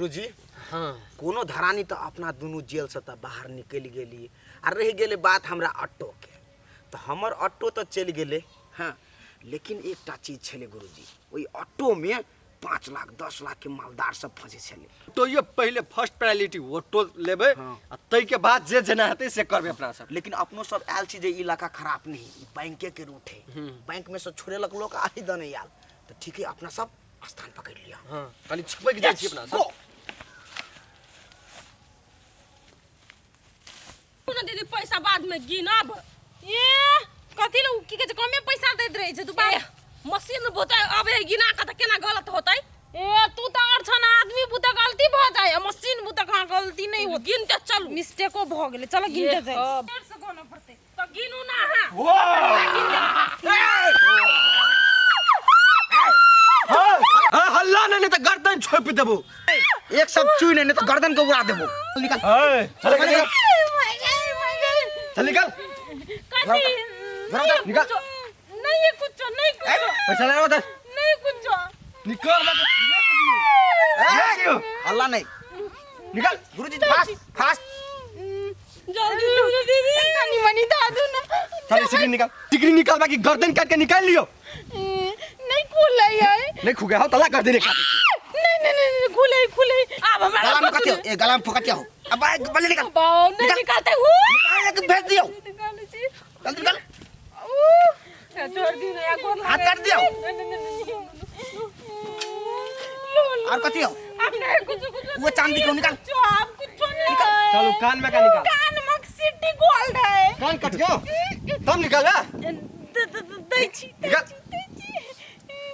गुरुजी हाँ कोनो धरानी तो अपना दोनों जेल से तो बाहर निकल गेली और रह गेले बात हमरा ऑटो के तो हमर ऑटो तो चल गेले हाँ लेकिन एक टा चीज छले गुरुजी वही ऑटो में 5 लाख 10 लाख के मालदार सब फंसे छले तो ये पहले फर्स्ट प्रायोरिटी ऑटो लेबे आ तई के बाद जे जना हेतै से करबे अपना सब। लेकिन अपनो सब आयल छी जे इलाका खराब नहीं बैंके के रूट है बैंक में से छोड़ेलक लोग आही दने आयल तो ठीक है अपना सब स्थान पकड़ लिया। हां खाली छपै के जाय छी अपना सब। ना दीदी पैसा बाद में गिनब ये कथि ल की के कमे पैसा दैत रहे छै तू बा मशीन बुता अबे गिना के त केना गलत होतै ए तू त और छन आदमी बुता गलती भ जाय मशीन बुता कहां गलती नहीं हो गिनते चल मिस्टेको भ गेले चल गिनते जाय डेढ़ से कोना पड़ते तो गिनू ना हां हल्ला नहीं तो गर्दन छोप देबो एक सब चुई नहीं तो गर्दन को उड़ा देबो निकल चल निकल चल निकल निकल नहीं कुछ नहीं कुछ पैसा ले उधर नहीं कुछ निकल हल्ला नहीं निकल गुरुजी फास्ट फास्ट जल्दी जल्दी दीदी तनी मनी दादू ना चल सिकरी निकाल बाकी गर्दन काट के निकाल लियो नहीं खुला यार नहीं खुगे हो तला कर दे रे नहीं खुले अब हमारा गला में कटियो ए गला में फुकटिया हो अब बल्ले निकल बाओ नहीं निकालते हूं निकाल के भेज दियो जल्दी निकाल छोड़ दी ना गोर हाथ काट दियो और कटियो अब नहीं कुछ वो चांदी को निकाल आप कुछ नहीं चलो कान में का निकाल कान में सिटी गोल्ड है कान कट गयो तब निकाल बे दई छी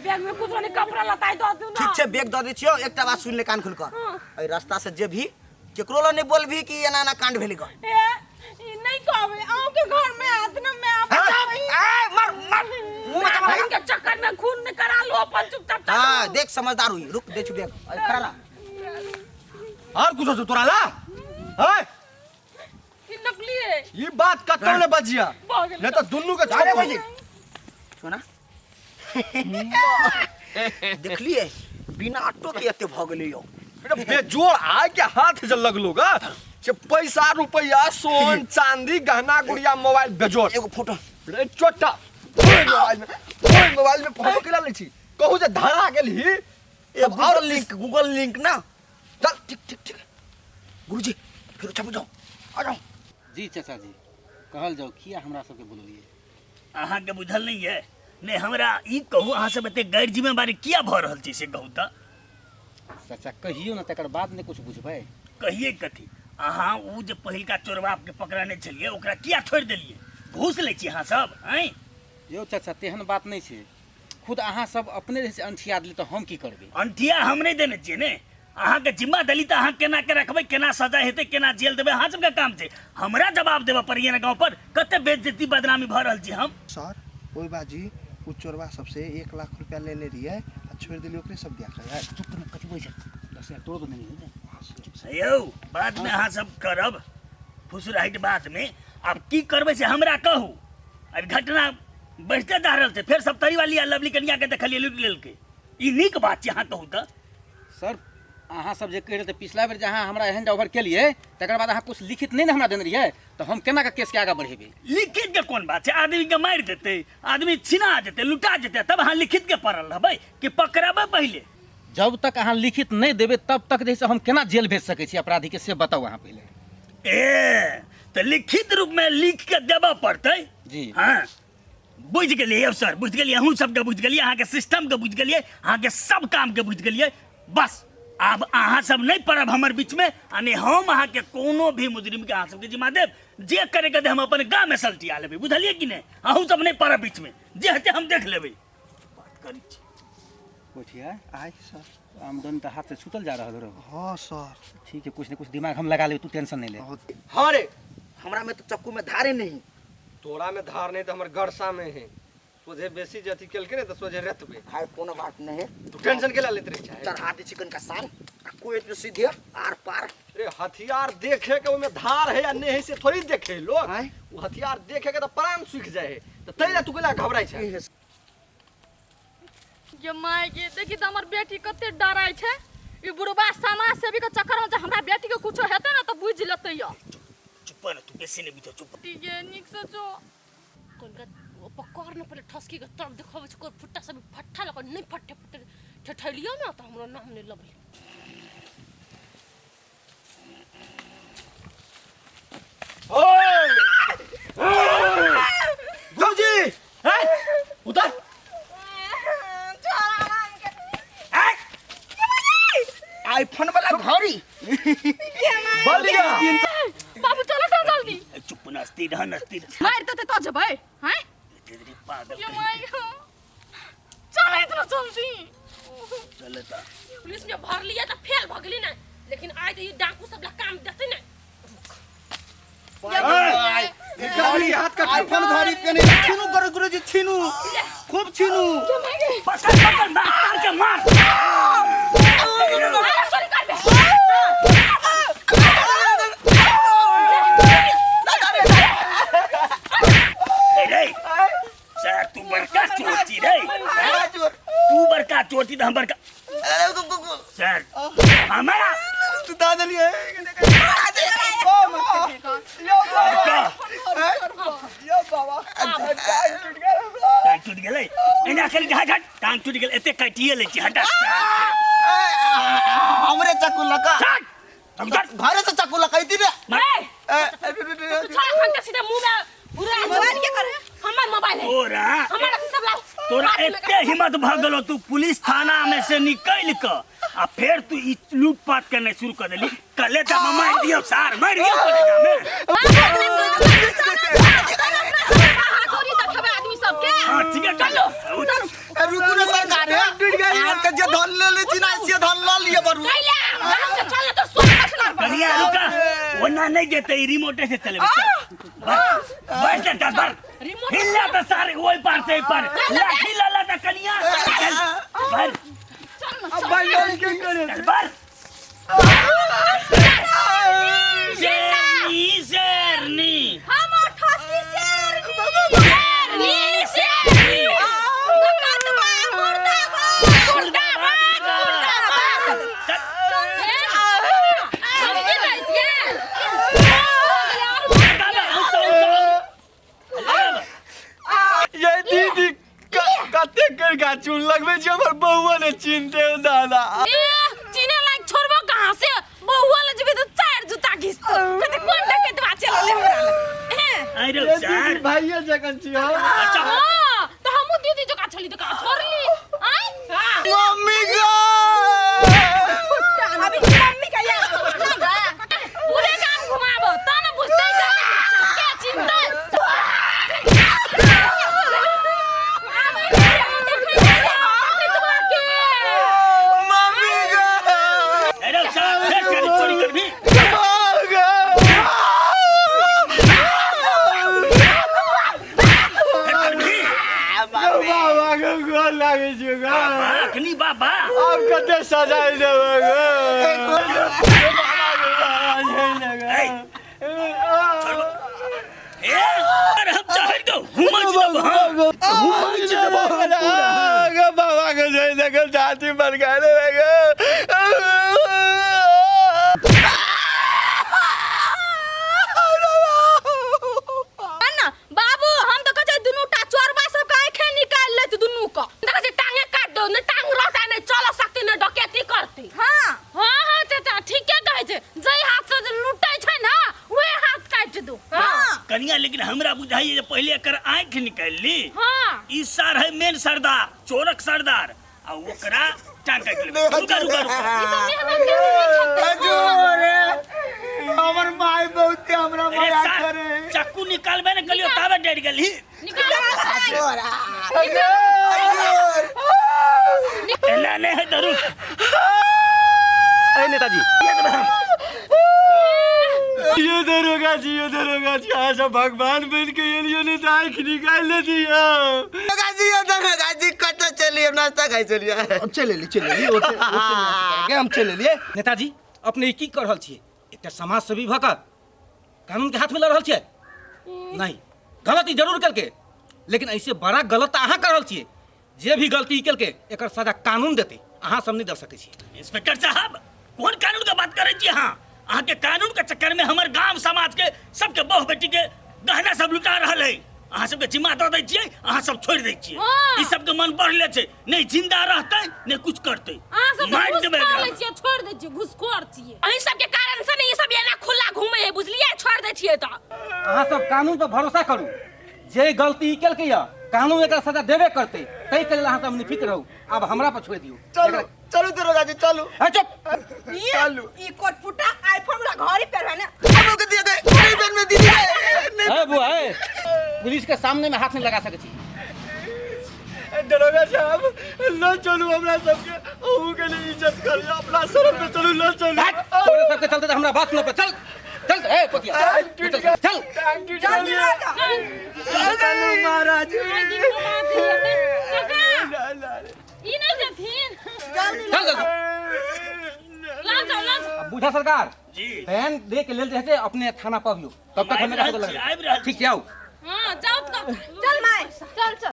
बैग में कुछ नहीं कपड़ा लताई दो दू ना ठीक छे बैग द दे छियो एकटा बात सुन ले कान खोल कर ए रास्ता से जे भी केकरो ल नहीं बोलबी कि एना ना कांड भेली कर नहीं कहबे आओ के घर में हाथ ना मैं आप ए मार मार मुंह में चला के चक्कर में खून ने करा लो अपन चुपचाप हां देख समझदार हुई रुक दे छु बैग खड़ा रहा और कुछ हो तोरा ला है कि नकली है ये बात कतौ ने बजिया नहीं तो दुन्नु के अरे छोड़ भाई सुना देख लिए बिना ऑटो के एते भ गेलै यो बेजोड़ आय के हाथ जे लगलो गा जे पैसा रुपया सोन चांदी गहना गुड़िया मोबाइल बेजोड़ एगो फोटो रे छोटा मोबाइल में फोटो केला लै छी कहू जे धरा गेल ही गूगल लिंक ना चल ठीक गुरुजी फिर छप जाओ आ जाओ जी चाचा जी कहल जाओ किया हमरा सबके बोललिए अहाँ के बुझल नहीं है ने हमरा ई कहू अहाँ सब एते गैर जिम्मेवारी किया भ रहल छी से कहू त चाचा कहियो ना तकर बाद ने कुछ बुझबै कहिए कथी अहाँ उ जे पहिलका चोरबा के पकड़ाने छलिए ओकरा किया छोड़ देलिए घूस लै छी अहाँ सब हैं यो चाचा तेहन बात नहीं छै खुद अहाँ सब अपने से अंठिया दिली तो हम की करबै अंठिया हम नहीं देने छिए ने अहाँ के जिम्मा देली त अहाँ केना के रखबै केना सजा हेतै केना जेल देबै अहाँ सबके काम छै हमरा जवाब देबऽ पड़िए ना गांव पर कते बेइज्जती बदनामी भ रहल छी हम सर ओई बाजी उ चोरवा सबसे 1 लाख रुपया ले रहिए आ छोड़ दिली ओकरे सब दिया यार चुप न कथि बोल छै 10,000 तोड़ दो नहीं यौ बाद में अहाँ सब करब फुसराइट बात में अब की करबै से हमरा कहू अब घटना बढ़ते जा रहल छै फिर सब तरी वाली आ लवली कन्या के देखलिए लूट लेलकै ई नीक बात छै अहाँ कहू त सर अहाँ सब जे कह रहे थे पिछला बेर जहाँ हमरा हैंड ओवर केलिए तकर बाद अहाँ कुछ लिखित नहीं ना हमरा देने रहिए तो हम केना के केस के आगे बढ़ेबे लिखित के कोन बात छै आदमी के मार देते आदमी छिना जेते लुटा जेते तब अहाँ लिखित के पड़ल रहबै कि पकड़बै पहले जब तक अहाँ लिखित नहीं देबे तब तक जैसे हम केना जेल भेज सकै छी अपराधी के से बताओ अहाँ पहले ए तो लिखित रूप में लिख के देबऽ पड़तै जी हाँ बुझ गेलिए सर बुझ गेलिए अहूँ सबके बुझ गेलिए अहाँ के सिस्टम के बुझ गेलिए अहाँ के सब काम के बुझ गेलिए बस अब अहाँ सब नहीं पड़ब हमर बीच में अने हम अहाँ के कोनो भी मुजरिम के अहाँ सबके जिम्मा देब जे करे के हम अपन गांव में सल्टिया लेबै बुझलिए कि नहीं अहूँ सब नहीं पड़ब बीच में जे हेतै हम देख लेबै बात करी छी बैठिया आई सर आमदनी तो हाथ से छूटल जा रहल रहो हां सर ठीक है कुछ न कुछ दिमाग हम लगा लेबे तू टेंशन नहीं ले हां रे हमरा में तो चक्कू में धारे नहीं तोरा में धार नहीं तो हमर गड़सा में है सोझे बेसी जति केल के ने तो सोझे रेतबे खाए कोनो बात नहीं तू टेंशन केला लेत रही छै चढ़ा दे चिकन का साल कोई तो सीधे आर पार रे हथियार देखे के ओमे धार है या नहीं है से थोड़ी देखे लोग वो हथियार देखे के तो प्राण सूख जाए है तो तैला तू केला घबराई छै ये माय के देखि त हमर बेटी कते डराय छै ई बुढ़बा समाज सेवी के चक्कर में जे हमरा बेटी के कुछो हेतै ना तो बुझ लेतै या चुप ना तू बेसी नहीं बीतो चुप ठीक है निक से जो कोनका पकड़ न पहले ठसकी के तरफ देखबै छ कोन फुट्टा सब फट्टा लग नहीं फट्टे फट्टे ठठलियो ना तो हमरो नाम नहीं लबले गुरुजी उतर आईफोन वाला घड़ी बलिया बाबू चलो तो जल्दी चुप ना स्थिर रहना स्थिर मार तो जबै हैं तेरी पागल ये माय चल इतना जल्दी चलता पुलिस में भर लिया तो फेल भ गेली ना लेकिन आज ये डाकू सब ला काम देते ना घड़ी हाथ का आईफोन घड़ी कने छीनू करो गुरुजी छीनू खूब छीनू पकड़ पकड़ मार के मार सॉरी कर बे रे सर तू बड़का चोटी रे तू बड़का चोटी तो हम बड़का सर हमारा तू दादा लिए टांग टूट गेलै एना कर हट हट टांग टूट गेल एते काटिए ले छी हट हमरे चाकू लगा हट घरे से चाकू लगाई रे छोड़ा खंडा सीधा मुंह में पूरा मोबाइल के करे हमर मोबाइल है तोरा हमारा सब ला तोरा एते हिम्मत भ गेलो तू पुलिस थाना में से निकल क आ फिर तू ई लूटपाट करने शुरू कर देली कले त मार दियो सार मार दियो कलेजा में चोरी तक हवे आदमी सब के हां ठीक है चलो रुकू ना सरकार यार के जे धन ले ले छी ना से धन ला लिए बरू कैला हम से चल तो सोच कर कनिया रुका वरना नहीं देते रिमोट से चले बस चल बर हिला तो सारे वही पार से पार लाठी लाला त कनिया बर भाई के करे चल बर शेरनी हम ठसकी शेरनी शेरनी मुकदमा मुर्दाबाद ये दीदी कते कर गाचुन लगबे छै हमर बौआ ने चिन्हते दादा चीने लायक छोड़बो कहां से बहुआ ले जबे तो चार जूता घिस कते कोन टके दवा चल ले हमरा अरे ये सर दीदी भाइये जकन छी हम अच्छा हां तो हम दीदी जो का छली तो का छोड़ली हां मम्मी का अभी मम्मी का याद पूरे काम घुमाबो त न बुझतै क्या चिंता मम्मी का अरे सर फिर चोरी कर भी बाबा के गोल लागे छै गा अखनी बाबा अब कते सजाई देबे गा अरे हम चाहे तो बाबा के जय जगह जाति पर गाने लगे अन्ना बाबू हम तो कहे दुनु टा चोरबा सब काहे खे निकाल ले दुनु को देखा से टांगे काट दो न टांग रोता नहीं चल सकती न डकैती करती हां हां हां चाचा ठीक है कहे छे जई हाथ से लुटाई छै ना वे हाथ काट दो हां कनिया लेकिन हमरा बुझाइए जे पहले एकर आंख निकाल ली हां ई सर है मेन सरदार चोरक सरदार आ ओकरा टांग काट ले रुका रुका हमर माय बहुत हमरा अरे माया सर करे चाकू निकालबे न कलियो ताबे डर गेली एला नहीं है दरू ए नेताजी ये दरोगा जी आज भगवान बन के एलियो ने आंख निकाल ले दिया गाजी कत चलिए नाश्ता खाई चलिए अब चले लिए ओते हम चले लिए नेताजी अपने ई की कर रहल छियै एकटा समाज सेवी भऽ कऽ कानून के हाथ में लड़ रहल छियै नहीं गलत ई जरूर केलकै लेकिन ऐसे बड़ा गलत अहाँ कर रहल छियै जे भी गलती केलकै एकर सजा कानून देतै अहाँ सब नहीं दे सकै छी। इंस्पेक्टर साहब कौन कानून के बात करे छी अहाँ? अहाँ के कानून के चक्कर में हमर गांव समाज के सबके बहू बेटी के गहना सब लुटा रहल है। अहाँ सबके जिम्मा दऽ दै छियै, अहाँ सब छोड़ दै छियै। हाँ। ई सबके मन बढ़ले छै, नहीं जिंदा रहतै नहीं कुछ करतै। अहाँ सब मारि घूस देबै खा एकरा। लै छियै, छोड़ दै छियै, घूसखोर छियै। अहीं सबके कारण से ने ई सब एना खुला घूमे है, बुझलियै? छोड़ दै छियै तऽ अहाँ सब कानून पर भरोसा करू। जे गलती केलकै या कानून एकरा सजा देबे करतै। तै के लेल अहाँ सब निफिक रहू। अब हमरा पर छोड़ दियौ। चलू चलू दरोगा जी चलू। है चुप। चलू ई कोट फुटा आईफोन वाला घड़ी पे है ना। हमो के दिए गए नहीं पेन में दीदी है बुआ है। पुलिस के सामने में हाथ नहीं लगा सकै छी। दरोगा साहब लो चलू हमरा सबके ओहू के लिए इज्जत करियो, अपना शर्म पे चलू, लो चलू। तोरे सबके चलते तो हमरा बात सुनो पे चल चल ए पोतिया चल चल थैंक यू चलू महाराज। ई नहीं जथिन। चल चल ला जाओ। बूढ़ा सरकार जी बहन दे के लेल जे छै अपने थाना पबियो तब तक हमें आबि रहल छी, आबि रहल छी। ठीक छै आओ। हां जाओ तो। चल माय चल चल।